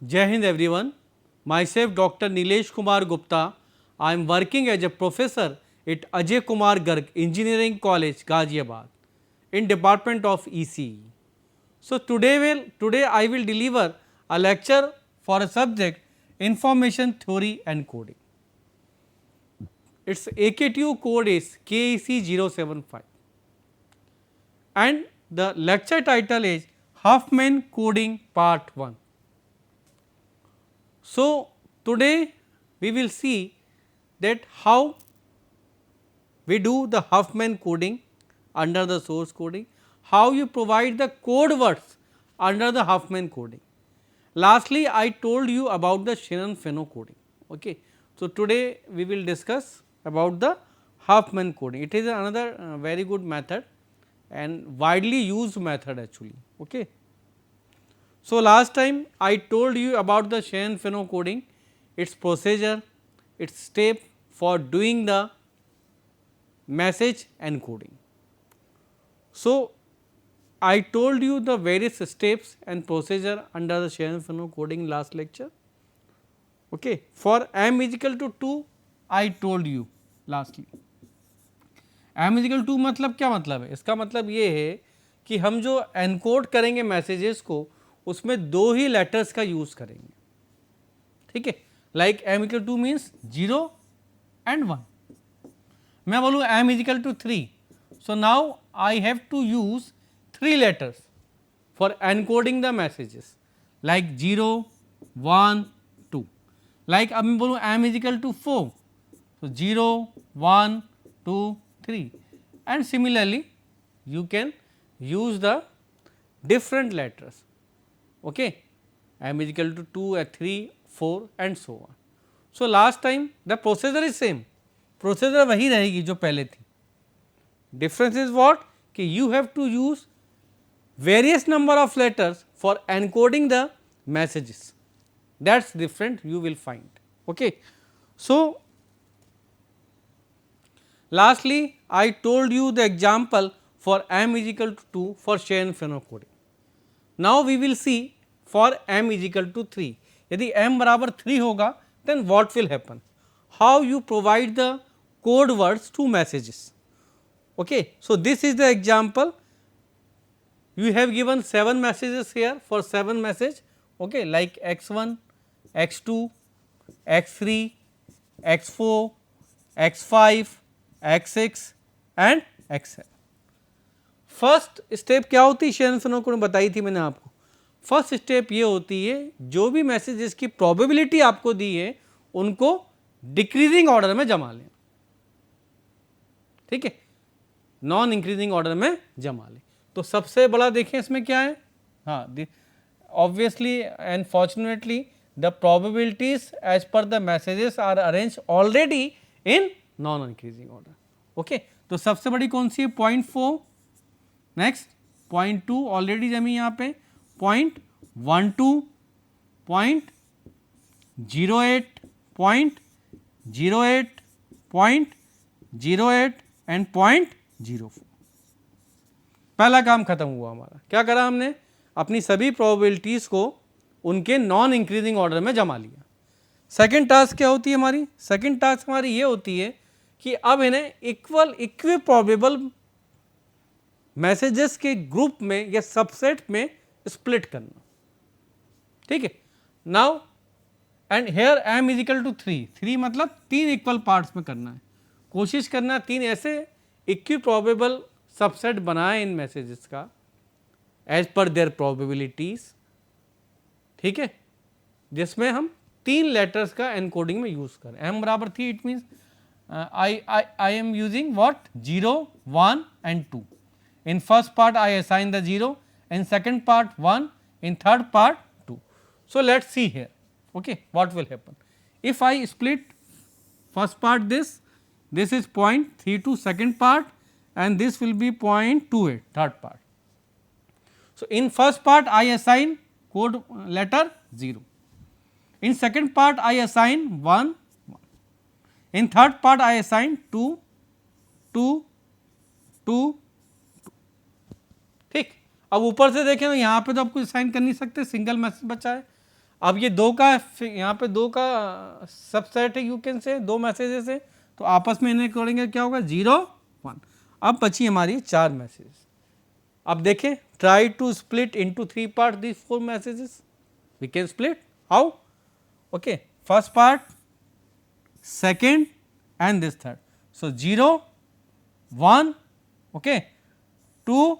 Jai Hind everyone. Myself Dr. Nilesh Kumar Gupta. I am working as a professor at Ajay Kumar Garg Engineering College, Ghaziabad in Department of ECE. So today I will deliver a lecture for a subject Information Theory and Coding. Its AKTU code is KEC 075 and the lecture title is Huffman Coding Part 1. So, today we will see that how we do the Huffman coding under the source coding, how you provide the code words under the Huffman coding. Lastly, I told you about the Shannon-Fano coding. Okay. So, today we will discuss about the Huffman coding. It is another very good method and widely used method actually. Okay. So, last time I told you about the Shannon-Fano coding, its procedure, its step for doing the message encoding. So, I told you the various steps and procedure under the Shannon-Fano coding last lecture. Okay. For m is equal to 2, I told you lastly. m is equal to 2 मतलब क्या मतलब है? इसका मतलब ये है कि हम जो एनकोड करेंगे मैसेजेस को उसमें दो ही लेटर्स का यूज करेंगे. ठीक है. Like m equal to means 0 and 1. मैं बोलूँ m is equal to 3. So now I have to use 3 letters for encoding the messages like 0, 1, 2. Like अब मैं बोलूँ m is equal to 4. So 0, 1, 2, 3 and similarly you can use the different letters. Okay. m is equal to 2, 3, 4 and so on. So last time the procedure is same. Procedure वही रहेगी जो पहले थी. Difference is what? कि you have to use various number of letters for encoding the messages. That's different you will find. Okay. So lastly, I told you the example for m is equal to 2 for Shannon-Fano coding. Now we will see for m is equal to 3. यदि m बराबर 3 होगा then what will happen? How you provide the code words to messages. Okay. So this is the example. You have given 7 messages here for 7 message. Okay, like x1, x2, x3, x4, x5, x6 and x7. First step क्या होती है Shannon-Fano को बताई थी मैंने आपको. First step ये होती है जो भी मैसेजेस की प्रोबेबिलिटी आपको दी है उनको डिक्रीजिंग ऑर्डर में जमा लें. ठीक है. नॉन इंक्रीजिंग ऑर्डर में जमा लें. तो सबसे बड़ा देखें इसमें क्या है. हाँ, obviously and fortunately the probabilities as per the messages are arrange already in non increasing order. Okay. तो सबसे बड़ी कौन सी है 0.4. नेक्स्ट 0.2 ऑलरेडी जमी यहाँ पे 0.12, 0.08, 0.08, 0.08 एंड 0.04. पहला काम खत्म हुआ हमारा. क्या करा हमने? अपनी सभी प्रोबेबिलिटीज को उनके नॉन इंक्रीजिंग ऑर्डर में जमा लिया. सेकेंड टास्क क्या होती है हमारी? सेकेंड टास्क हमारी ये होती है कि अब इन्हें इक्वी प्रोबेबल मैसेजेस के ग्रुप में या सबसेट में स्प्लिट करना. ठीक है. Now and here m is equal to 3 मतलब 3 इक्वल पार्ट्स में करना है. कोशिश करना 3 ऐसे इक्वी प्रोबेबल सबसेट बनाए इन मैसेजेस का एज पर देयर प्रोबेबिलिटीज. ठीक है. जिसमें हम 3 लेटर्स का एनकोडिंग में यूज करें. m बराबर 3 it means I am using what 0, 1 and 2. In first part I assign the 0, in second part 1, in third part 2. So let's see here. Okay, what will happen if I split first part this is 0.32 second part and this will be 0.28 third part. So in first part I assign code letter 0. In second part I assign 1. In third part I assign 2, 2, 2, 2. ठीक. अब ऊपर से देखें तो यहाँ पे तो आप कुछ असाइन कर नहीं सकते, सिंगल मैसेज बचा है. अब ये दो का यहाँ पे दो का सबसेट है, यू कैन से दो मैसेजेस है, तो आपस में इन्हें करेंगे क्या होगा 0 1। अब बची हमारी 4 मैसेज। अब देखें, try to split into 3 part this 4 messages, we can split how, okay, first part, second and this third, so 0 1, okay, 2,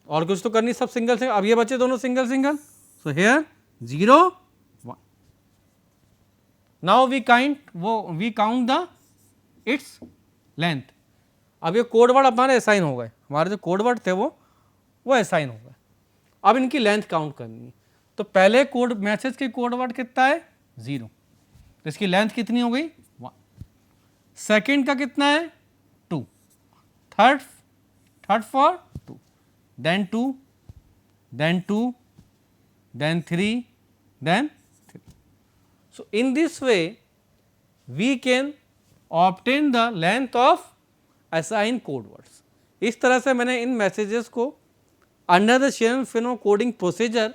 और कुछ तो करनी, सब सिंगल सिंगल। अब ये बचे दोनों single single, so here 0 1। Now we count the its length. अब ये कोड वर्ड हमारे असाइन हो गए, हमारे जो कोड वर्ड थे वो असाइन हो गए। अब इनकी लेंथ काउंट करनी है, तो पहले कोड मैसेज के कोड वर्ड कितना है 0, तो इसकी लेंथ कितनी हो गई 1। सेकेंड का कितना है 2, third for 2, then 2, then 2, then 3, then 3. So, in this way we can obtain the length of assigned code words. इस तरह से मैंने इन मैसेजेस को अंडर द शेरन-फिनो कोडिंग प्रोसीजर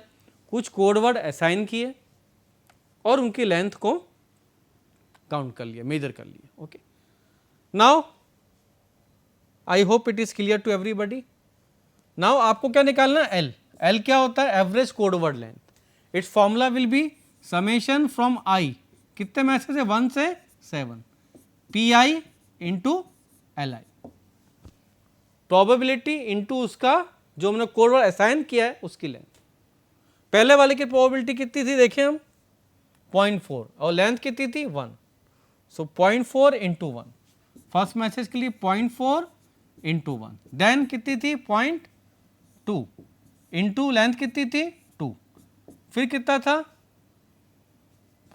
कुछ कोड वर्ड असाइन किए और उनकी लेंथ को काउंट कर लिया, मेजर कर लिया। Okay, now I hope it is clear to everybody. Now आपको क्या निकालना है एल। एल क्या होता है average code word length. Its formula will be summation from I, कितने मैसेज है 1 से 7, P I into L I, probability into उसका जो हमने कोड वर्ड असाइन किया है उसकी लेंथ। पहले वाले की प्रोबेबिलिटी कितनी थी देखें हम 0.4 और लेंथ कितनी थी 1, सो 0.4 इंटू 1, फर्स्ट मैसेज के लिए 0.4 इंटू 1, देन कितनी थी 0.2 इंटू लेंथ कितनी थी 2, फिर कितना था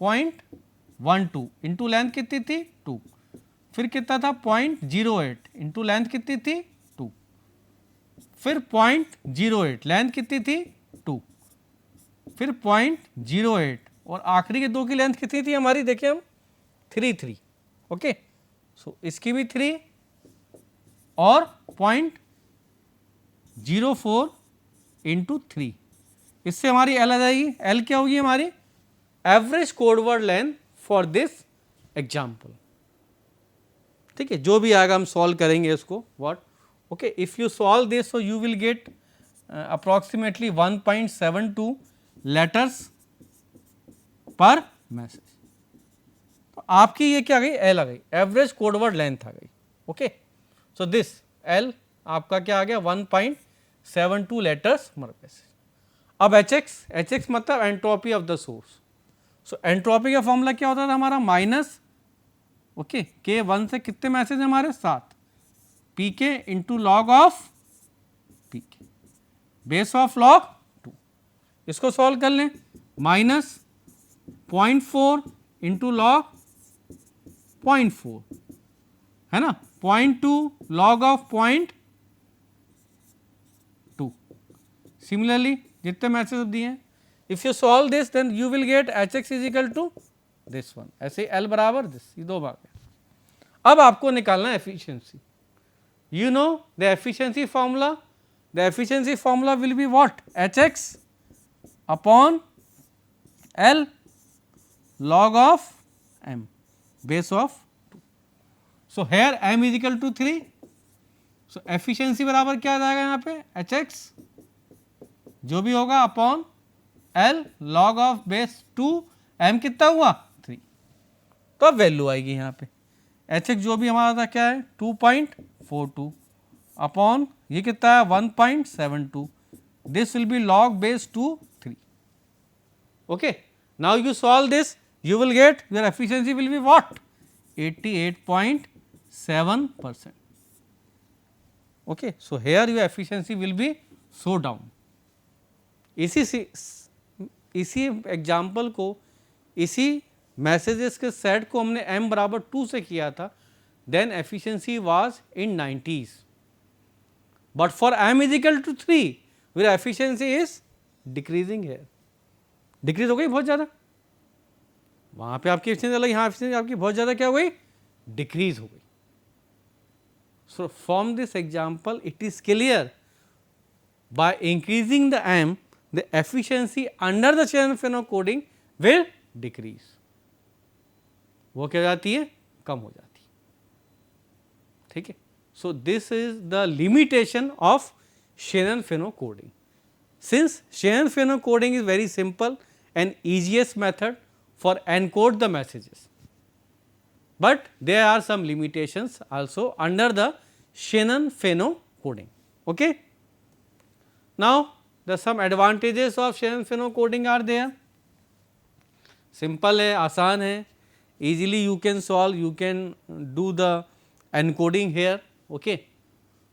0.12 इंटू लेंथ कितनी थी 2, फिर कितना था 0.08 इंटू लेंथ कितनी थी 2, फिर 0.08 लेंथ कितनी थी 2, फिर 0.08 और आखिरी के दो की लेंथ कितनी थी हमारी देखें हम 3 ओके, सो इसकी भी 3 और 0.04 इंटू 3, इससे हमारी एल आ जाएगी। एल क्या होगी हमारी average code word length for this example. ठीक है, जो भी आएगा हम सॉल्व करेंगे इसको what, okay, if you solve this so you will gate approximately 1.72 letters पर मैसेज। तो आपकी ये क्या आ गई एल आ गई, एवरेज कोड वर्ड लेंथ आ गई। ओके, सो दिस एल आपका क्या आ गया 1.72 लेटर्स पर मैसेज। अब एच एक्स मतलब entropy of the source. So entropy का फॉर्मूला क्या होता था हमारा माइनस, ओके, के 1 से कितने मैसेज हमारे 7, पी के इंटू लॉग ऑफ पी के बेस ऑफ लॉग 2। इसको सॉल्व कर लें, माइनस 0.4 इंटू लॉग 0.4 है ना, 0.2 लॉग ऑफ 0.2। सिमिलरली जितने मैसेज दिए हैं, if you solve this then you will get H X is equal to this one, ऐसे एल बराबर दिस, ये दो भाग है। अब आपको निकालना है efficiency. You know the efficiency formula, the efficiency formula will be what, H X upon L log of m base of 2. So here m is equal to 3. So efficiency बराबर क्या आ जाएगा यहाँ पे एच एक्स जो भी होगा upon L log of base 2, m कितना हुआ 3, तो अब वैल्यू आएगी यहाँ पे एच एक्स जो भी हमारा था क्या है 2.42 अपॉन ये कितना है 1.72, this will B log base 2 3। Okay, now you solve this, you will get your efficiency will be what 88.7%. Okay, so here your efficiency will be so down. इसी एग्जाम्पल को, इसी मैसेजेस के सेट को हमने m बराबर 2 से किया था, then efficiency was in 90s, but for m is equal to 3 your efficiency is decreasing here, decrease हो गई बहुत ज़्यादा, वहाँ पे आपकी एफिशिएंसी अलग, यहाँ एफिशिएंसी आपकी बहुत ज़्यादा क्या हो गई डिक्रीज हो गई। So from this example it is clear by increasing the m the efficiency under the Shannon-Fano coding will decrease. वो क्या जाती है, कम हो जाती है, ठीक है. So this is the limitation of Shannon-Fano coding. Since Shannon-Fano coding is very simple and easiest method for encode the messages, but there are some limitations also under the Shannon-Fano coding. Okay. Now the some advantages of Shannon-Fano coding are there. Simple है, आसान है, easily you can solve, you can do the encoding here. Okay.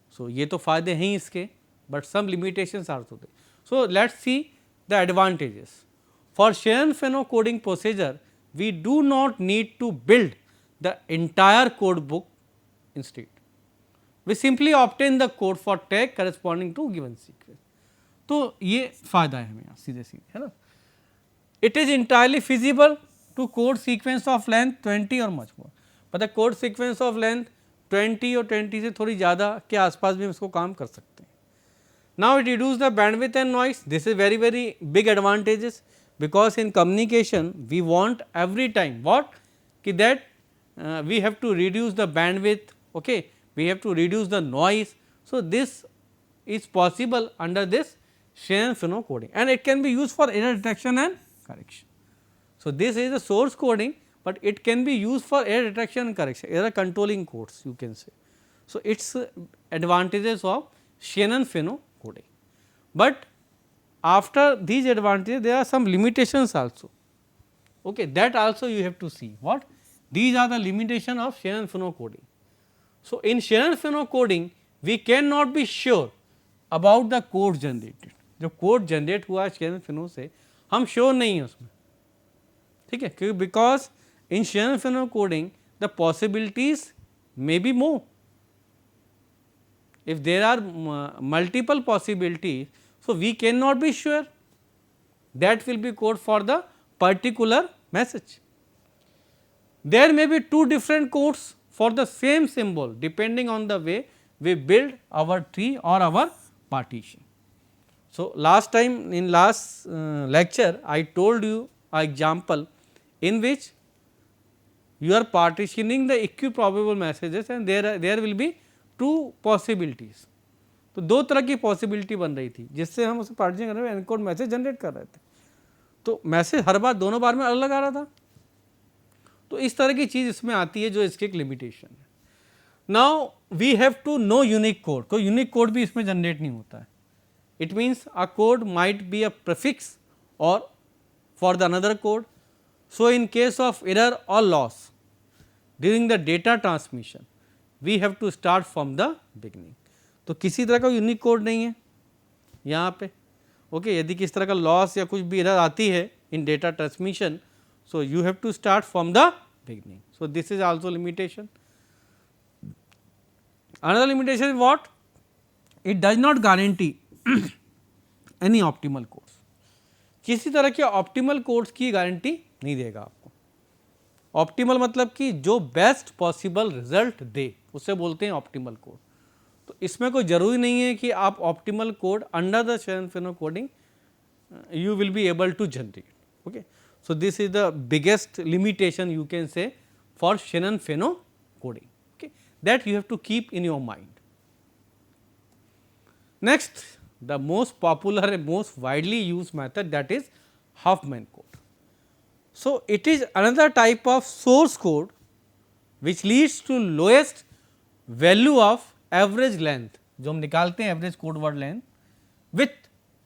So ये तो फायदे हैं इसके, but some limitations are there. So let's see the advantages. For Shannon-Fano coding procedure, we do not need to build the entire code book instead. We simply obtain the code for tag corresponding to given sequence. तो ये फायदा है हमें सीधे सीधे, है ना. It is entirely feasible to code sequence of length 20 or much more. पता है code sequence of length 20 और 20 से थोड़ी ज़्यादा के आसपास भी हम इसको काम कर सकते हैं. Now it reduces the bandwidth and noise. This is very big advantages, because in communication we want every time what कि that we have to reduce the bandwidth, okay, we have to reduce the noise. So this is possible under this Shannon-Fano coding, and it can be used for error detection and correction. So this is the source coding, but it can be used for error detection and correction, error controlling codes you can say. So its advantages of Shannon-Fano coding, but after these advantages there are some limitations also, okay, that also you have to see what these are the limitation of Shannon-Fano coding. So in Shannon-Fano coding we cannot be sure about the code generated. जो code generate हुआ है Shannon-Fano से हम sure नहीं है उसमें, ठीक है, क्योंकि because in Shannon-Fano coding the possibilities may be more. If there are multiple possibilities, so we cannot be sure that will be code for the particular message. There may be two different codes for the same symbol depending on the way we build our tree or our partition. So last time in last lecture I told you an example in which you are partitioning the equiprobable messages and there will be two possibilities. तो दो तरह की possibility बन रही थी जिससे हम उसे पार्टीशन कर रहे एनकोड मैसेज जनरेट कर रहे थे. तो मैसेज हर बार दोनों बार में अलग आ रहा था. तो इस तरह की चीज़ इसमें आती है जो इसकी एक लिमिटेशन है. Now we have to know unique code. कोई यूनिक कोड भी इसमें जनरेट नहीं होता है. It means a code might be a prefix और for the another code. So in case of error और loss during the data transmission we have to start from the beginning. तो किसी तरह का यूनिक कोड नहीं है यहाँ पे. ओके, यदि किस तरह का लॉस या कुछ भी एरर आती है in data transmission, so you have to start from the beginning. So this is also limitation. Another limitation is what? It does not guarantee any optimal codes. किसी तरह के ऑप्टिमल कोड्स की guarantee नहीं देगा आपको. Optimal मतलब कि जो बेस्ट पॉसिबल रिजल्ट दे उसे बोलते हैं ऑप्टिमल कोड. तो इसमें कोई ज़रूरी नहीं है कि आप optimal code under the Shannon-Fano coding you will be able to generate. Okay, so this is the biggest limitation you can say for Shannon-Fano coding, okay, that you have to keep in your mind. Next, the most popular and most widely used method, that is Huffman code. So it is another type of source code which leads to lowest value of average length, जो हम निकालते हैं average code word length, with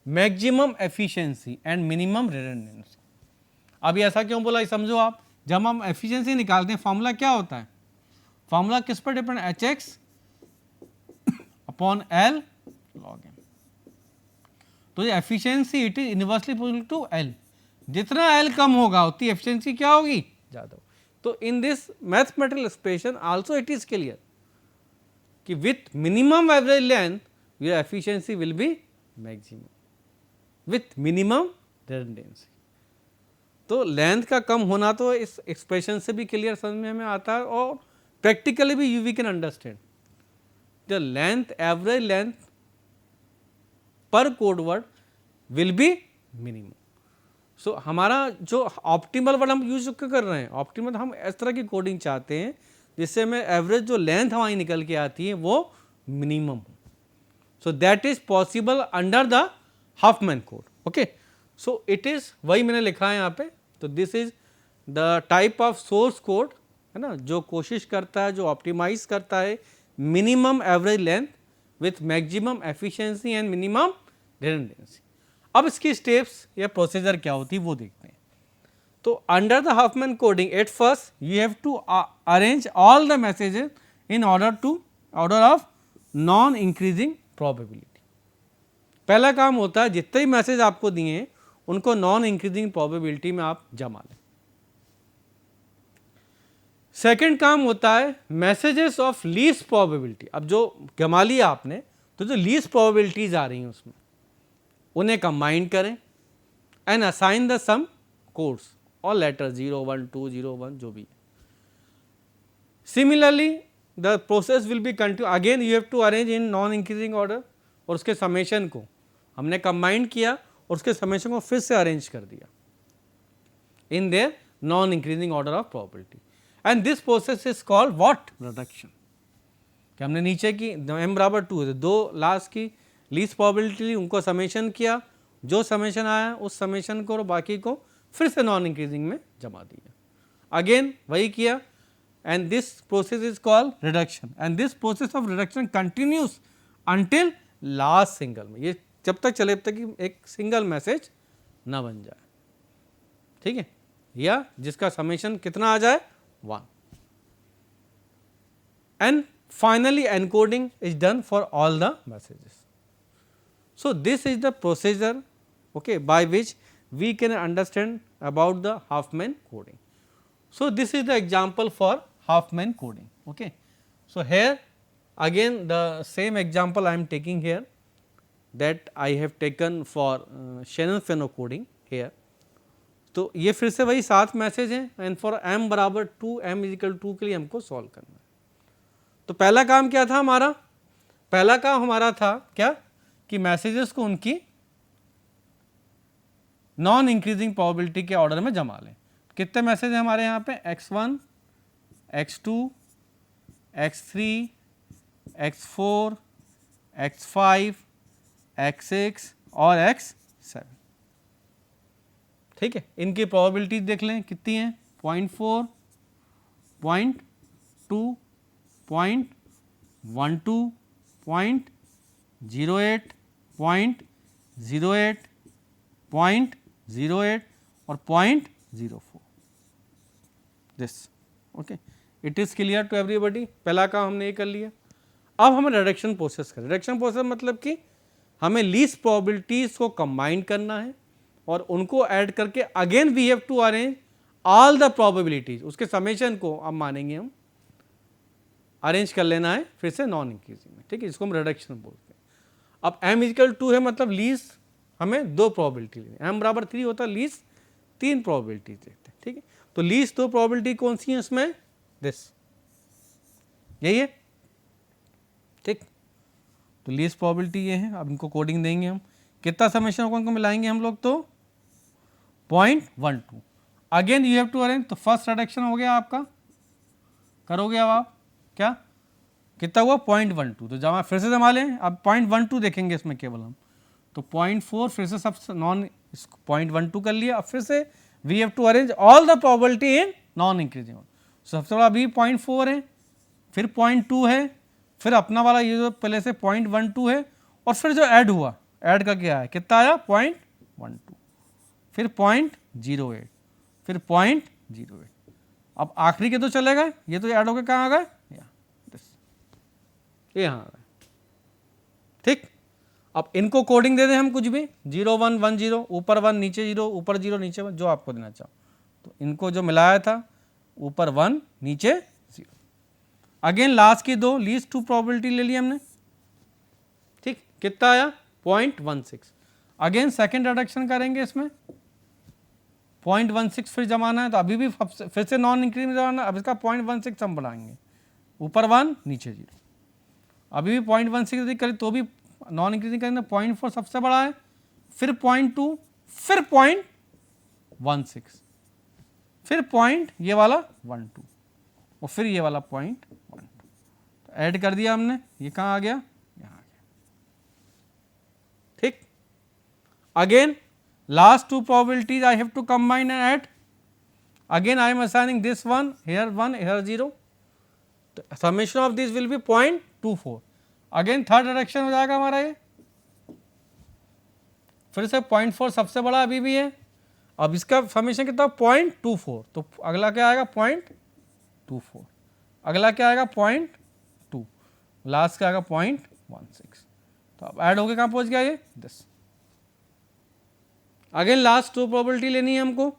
maximum efficiency and minimum redundancy. अभी ऐसा क्यों बोला समझो आप. जब हम एफिशिएंसी निकालते हैं फॉर्मूला क्या होता है? फॉर्मूला किस पर depend? H X upon L log M. तो ये efficiency it is inversely proportional to L. जितना एल कम होगा उतनी एफिशिएंसी क्या होगी? ज़्यादा. तो in this mathematical expression also it is clear कि with minimum average length your efficiency will be maximum with minimum redundancy. तो लेंथ का कम होना तो इस एक्सप्रेशन से भी क्लियर समझ में हमें आता है और प्रैक्टिकली भी we can understand the length, average length पर code word will be minimum. So हमारा जो ऑप्टिमल वर्ड हम यूज क्यों कर रहे हैं, ऑप्टिमल हम इस तरह की कोडिंग चाहते हैं जिससे हमें एवरेज जो लेंथ हमारी निकल के आती है वो मिनिमम हो। So that is possible under the Hopman code. Okay, so it is, वही मैंने लिखा है यहाँ पे। तो this is the type of source code, है ना, जो कोशिश करता है, जो ऑप्टिमाइज करता है minimum average length with maximum efficiency and minimum redundancy. अब इसकी स्टेप्स या प्रोसीजर क्या होती है वो देखते हैं। तो under the Huffman coding at first you have to arrange all the messages in order of non increasing probability. पहला काम होता है जितने ही मैसेज आपको दिए हैं उनको नॉन इंक्रीजिंग प्रोबेबिलिटी में आप जमा लें। सेकंड काम होता है मैसेजेस ऑफ लीस्ट प्रोबेबिलिटी। अब जो जमा लिया आपने तो जो लीस्ट प्रोबेबिलिटीज आ रही हैं उसमें उन्हें कंबाइन करें and assign the sum codes और लेटर 0 1 2 0 1 जो भी है। Similarly the process will be continue, again you have to arrange in non increasing order, और उसके समेशन को हमने कंबाइन किया और उसके समेशन को फिर से अरेंज कर दिया in their non increasing order of probability, and this process is called what, reduction. कि हमने नीचे की m बराबर 2 है, दो लास्ट की लीस्ट प्रोबेबिलिटी उनको समेशन किया, जो समेशन आया उस समेशन को और बाकी को फिर से नॉन इंक्रीजिंग में जमा दिया, अगेन वही किया, and this process is called reduction, and this process of reduction continuous until last single में, ये जब तक चले तक कि एक सिंगल मैसेज ना बन जाए, ठीक है, या जिसका समेशन कितना आ जाए 1, and finally encoding is done for all the messages. So this is the procedure, okay, by which we can understand about the Huffman coding. So this is the example for Huffman coding, okay. So here again the same example I am taking here, that I have taken for Shannon-Fano coding here. तो ये फिर से वही 7 message हैं and for m बराबर 2 m is equal 2 के लिए हमको सॉल्व करना है। तो पहला काम क्या था हमारा, पहला काम हमारा था क्या कि मैसेजेस को उनकी नॉन इंक्रीजिंग प्रोबेबिलिटी के ऑर्डर में जमा लें। कितने मैसेज हैं हमारे यहाँ पे, x1 x2 x3 x4 x5 x6 और x7, ठीक है। इनकी प्रोबेबिलिटी देख लें कितनी है, 0.4 0.2 0.12 0.08 0.08 0.08 और 0.04, this, okay, it is clear to everybody. पहला काम हमने ये कर लिया। अब हमें रिडक्शन प्रोसेस करें। रिडक्शन प्रोसेस मतलब कि हमें लीस्ट प्रोबेबिलिटीज़ को कंबाइन करना है और उनको ऐड करके again we have to arrange all the probabilities, उसके समेशन को अब मानेंगे हम अरेंज कर लेना है फिर से नॉन इंक्रीजिंग में, ठीक है, इसको हम रिडक्शन बोलते हैं। अब m इक्वल 2 है मतलब लीस्ट हमें 2 प्रोबेबिलिटी लेनी है, m बराबर 3 होता है लीस्ट 3 प्रोबेबिलिटी देखते हैं, ठीक है। तो लीस्ट 2 प्रोबेबिलिटी कौन सी है इसमें, दिस, यही है, ठीक। तो लीस्ट प्रोबेबिलिटी ये है। अब इनको कोडिंग देंगे हम, कितना समेशन को मिलाएंगे हम लोग, तो 0.12। Again you have to arrange, तो फर्स्ट रिडक्शन हो गया आपका, करोगे अब आप क्या, कितना हुआ 0.12, तो जमा फिर से जमा लें। अब 0.12 देखेंगे इसमें केवल हम, तो 0.4 फिर से सब नॉन 0.12 कर लिया। अब फिर से we have to arrange all the probability in non increasing. सबसे बड़ा अभी 0.4 है, फिर 0.2 है, फिर अपना वाला ये जो पहले से 0.12 है, और फिर जो ऐड हुआ, ऐड का क्या है, कितना आया 0.12, फिर 0.08, फिर 0.08। अब आखिरी के तो चले गए, ये तो ऐड हो गए, कहाँ आ गए, ये यहाँ आ गए, ठीक। अब इनको कोडिंग दे दें हम कुछ भी, 0 1 1 0, ऊपर 1 नीचे 0, ऊपर 0 नीचे 1, जो आपको देना चाहो। तो इनको जो मिलाया था ऊपर 1 नीचे 0, अगेन लास्ट की 2 लीस्ट 2 प्रोबेबिलिटी ले ली हमने, ठीक, कितना आया 0.16। अगेन सेकेंड रिडक्शन करेंगे इसमें, 0.16 फिर जमाना है, तो अभी भी फिर से नॉन इंक्रीज में जमाना। अब इसका 0.16 हम बढ़ाएंगे, ऊपर 1 नीचे 0, अभी भी 0.16 यदि करें तो भी नॉन इंक्रीजिंग करेंगे, 0.4 सबसे बड़ा है, फिर 0.2, फिर 0.16, फिर पॉइंट ये वाला 12 और फिर ये वाला 0.12। तो ऐड कर दिया हमने, ये कहाँ आ गया, यहाँ आ गया। ठीक, again last two probabilities I have to combine and add. Again I am assigning this one here 1 here 0, summation of this will be 0.24। Again third reduction हो जाएगा हमारा ये, फिर से 0.4 सबसे बड़ा अभी भी है, अब इसका समेशन कितना 0.24, तो अगला क्या आएगा 0.24, अगला क्या आएगा 0.2, लास्ट क्या आएगा 0.16। तो अब ऐड होके कहाँ पहुँच गया ये this. Again last two probability लेनी है हमको,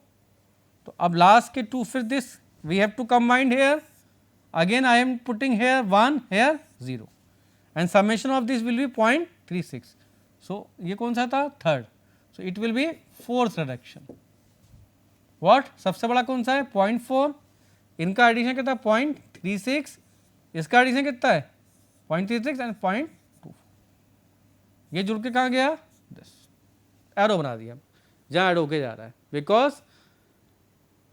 तो अब लास्ट के टू, फिर this we have to combined here. Again I am putting here 1 here 0 and summation of this will be 0.36। So ये कौन सा था, third, so it will be fourth reduction. What, सबसे बड़ा कौन सा है 0.4, इनका एडिशन कितना 0.36, इसका एडिशन कितना है 0.36 एंड 0.2, ये जुड़ के कहाँ गया दिस, एरो बना दिया जहाँ एड होके जा रहा है, because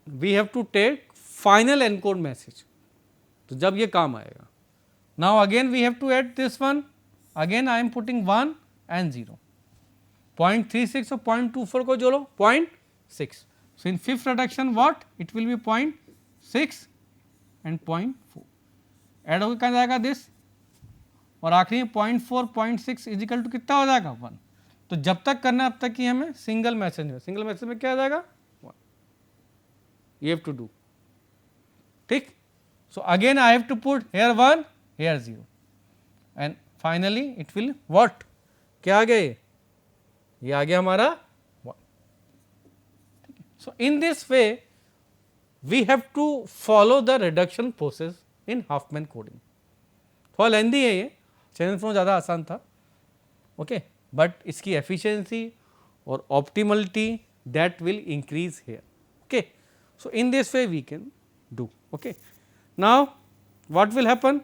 we have to take final encode message, तो जब ये काम आएगा। Now again we have to add this one, again I am putting 1 and 0, 0.36 और 0.24 को जोड़ो 0.6। So in fifth reduction what it will be 0.6 and 0.4, add होकर कहाँ जाएगा दिस, और आखिरी में 0.4 0.6 इज इक्वल टू कितना हो जाएगा 1। तो जब तक करना है अब तक कि हमें सिंगल मैसेज में, सिंगल मैसेज में क्या आ जाएगा 1, you have to do। ठीक, so again I have to put here 1 here 0 and finally it will what, क्या आ गया ये आ गया हमारा 1। So in this way we have to follow the reduction process in Huffman coding. थोड़ा lengthy है ये, चैनल फ्लो ज़्यादा आसान था, ओके, बट इसकी एफिशिएंसी और optimality that will increase here, okay. So in this way we can do, okay. Now what will happen,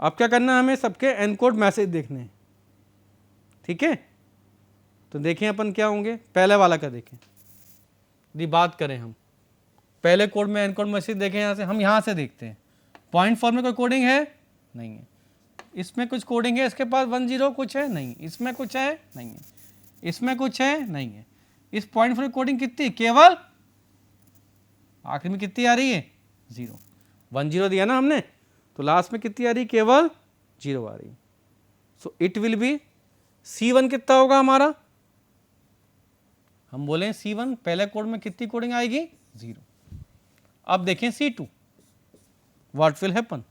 अब क्या करना है, हमें सबके एनकोड मैसेज देखने हैं, ठीक है। तो देखें अपन क्या होंगे, पहले वाला का देखें, यदि बात करें हम पहले कोड में एनकोड मैसेज देखें, यहाँ से हम यहाँ से देखते हैं 0.4 में कोई कोडिंग है नहीं है, इसमें कुछ कोडिंग है, इसके पास 10 कुछ है नहीं, इसमें कुछ है नहीं है, इसमें कुछ है नहीं है। इस 0.4 की कोडिंग कितनी, केवल आखिर में कितनी आ रही है 0, 10 दिया ना हमने, तो लास्ट में कितनी आ रही है, केवल 0 आ रही है। सो इट विल बी C1 कितना होगा हमारा, हम बोले C1 पहले कोड में कितनी कोडिंग आएगी 0। अब देखें C2, what will happen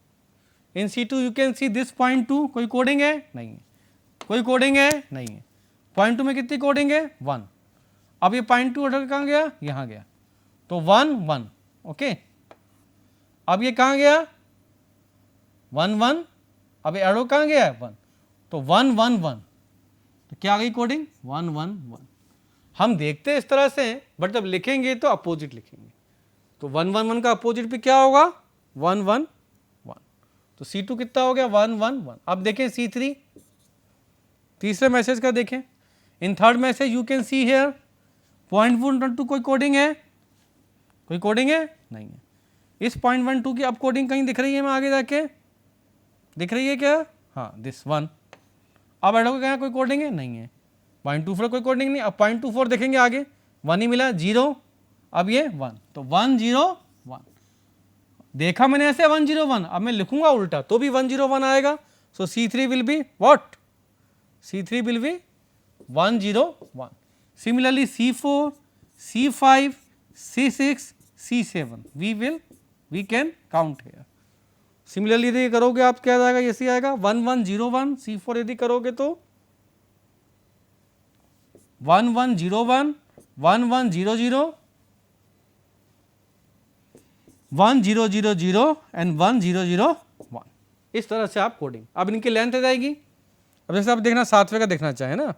in C2, you can see this 0.2, कोई कोडिंग है नहीं है, कोई कोडिंग है नहीं है, 0.2 में कितनी कोडिंग है 1। अब ये 0.2 उठकर कहाँ गया, यहाँ गया, तो 1 1, ओके। अब ये कहाँ गया 1 1, अब ये एरो कहाँ गया 1, तो 1 1 1, तो क्या आ गई कोडिंग 1 1 1। हम देखते हैं इस तरह से, बट जब लिखेंगे तो अपोजिट लिखेंगे, तो 1 1 1 का अपोजिट भी क्या होगा 1 1 1, तो C2 कितना हो गया 1 1 1। अब देखें C3, तीसरे मैसेज का देखें, in third message you can see here 0.12 कोई कोडिंग है, कोई कोडिंग है नहीं है। इस 0.12 की अब कोडिंग कहीं दिख रही है, मैं आगे जाके दिख रही है क्या, हाँ दिस 1। अब ऐड होगा क्या, कोई कोडिंग है नहीं है, 0.24 कोई कोडिंग नहीं। अब 0.24 देखेंगे आगे 1 ही मिला 0, अब ये 1, तो 1 0 1, देखा मैंने ऐसे 1 0 1, अब मैं लिखूंगा उल्टा तो भी 1 0 1 आएगा। So C3 will be what, C3 will be 1 0 1। Similarly C4 C5 C6 C7 we can count here. Similarly यदि करोगे आप क्या आएगा, ऐसे आएगा 1 1 0 1। C4 यदि करोगे तो 1 1 0 1 1 1 0 0 1 0 0 0 एंड 1 0 0 1। इस तरह से आप कोडिंग, अब इनकी लेंथ आ जाएगी। अब जैसे आप देखना 7वें का देखना चाहें ना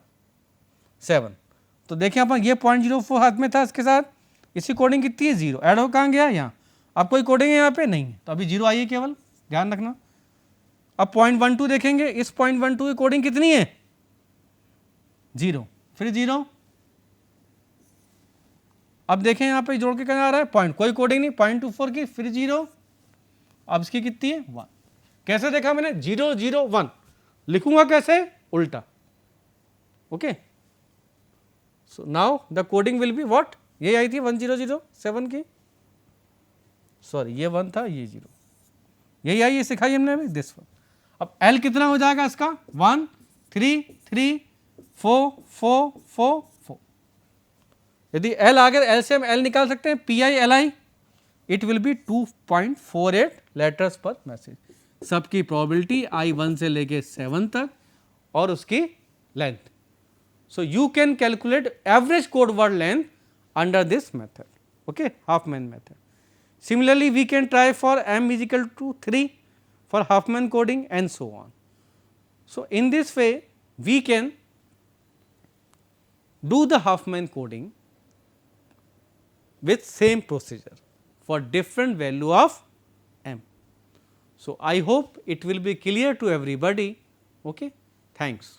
7, तो देखिए अपन ये 0.04 हाथ में था, इसके साथ इसकी कोडिंग कितनी है 0, ऐड हो कहाँ गया यहाँ। अब कोई कोडिंग है यहाँ पे नहीं है, तो अभी 0 आई है केवल, ध्यान रखना। अब 0.12 देखेंगे, इस 0.12 की कोडिंग कितनी है 0, फिर 0, अब देखें यहाँ पे जोड़ के क्या आ रहा है पॉइंट, कोई कोडिंग नहीं, 0.24 की, फिर 0, अब इसकी कितनी है 1, कैसे देखा मैंने 0 0 1, लिखूंगा कैसे उल्टा, okay. So now the coding will be what, ये आई थी 1007 की, सॉरी ये 1 था ये 0, यही आई, ये सिखाई हमने अभी दिस वन। अब L कितना हो जाएगा इसका 1 3 3 4 4 4 4, यदि L आ गया L से हम L निकाल सकते हैं PI LI, it will B 2.48 letters पर मैसेज, सबकी प्रोबेबिलिटी I1 से लेके 7 तक और उसकी length. So you can calculate average code word length under this method, okay, Hopman method. Similarly, we can try for m is equal to 3 for Huffman coding and so on. So, in this way we can do the Huffman coding with same procedure for different value of m. So, I hope it will be clear to everybody. Okay? Thanks.